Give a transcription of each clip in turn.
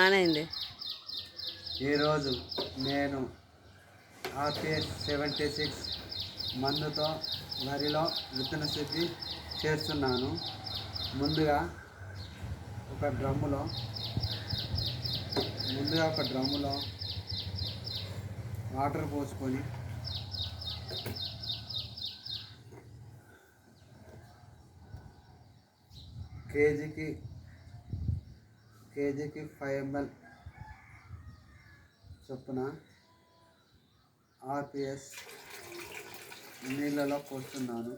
ఆనైంది. ఈరోజు నేను RPS 76 మందుతో వరిలో విత్తన శుద్ధి చేస్తున్నాను. ముందుగా ఒక డ్రమ్ములో వాటర్ పోసుకొని కేజీకి 5 ml చొప్పున RPS నీళ్ళలో పోస్తున్నాను.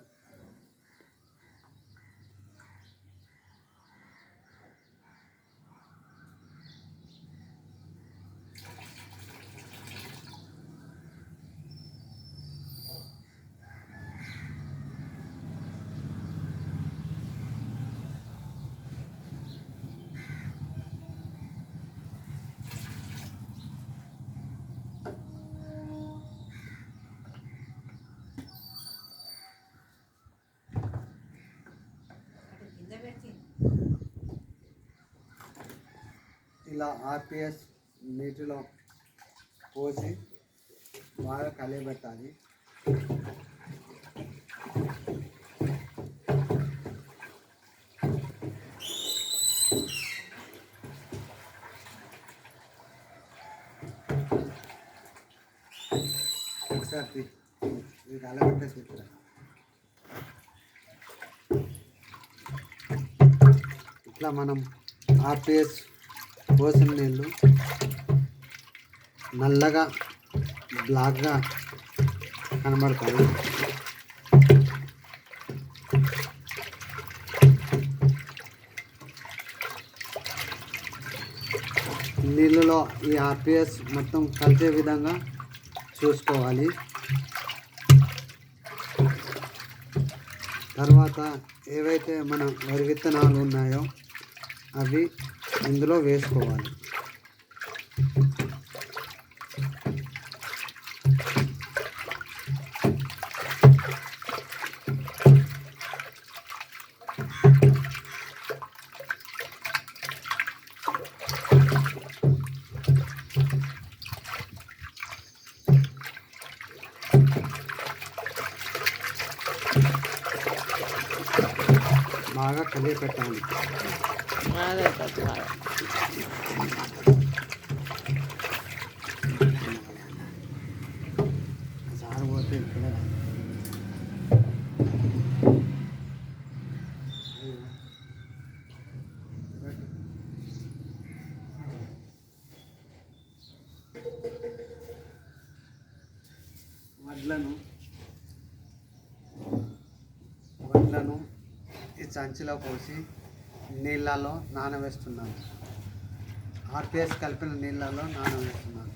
ఇలా RPS నీటిలో పోసి బాగా కలియబెట్టాలి. ఒకసారి ఇది కలబెట్టేసి ఇట్లా మనం RPS పోసిన నీళ్ళు నల్లగా బ్లాక్గా కనబడతాయి. నీళ్ళలో ఈ RPS మొత్తం కలిసే విధంగా చూసుకోవాలి. తర్వాత ఏవైతే మన వరి విత్తనాలు ఉన్నాయో అవి ఇందులో వేసుకోవాలి. బాగా కలియపెట్టాలి. సారిపోతే ఇక్కడ వడ్లను ఈ సంచిలో పోసి నీళ్ళలో నానవేస్తున్నాను. RPS కలిపిన నీళ్ళలో నానవేస్తున్నాను.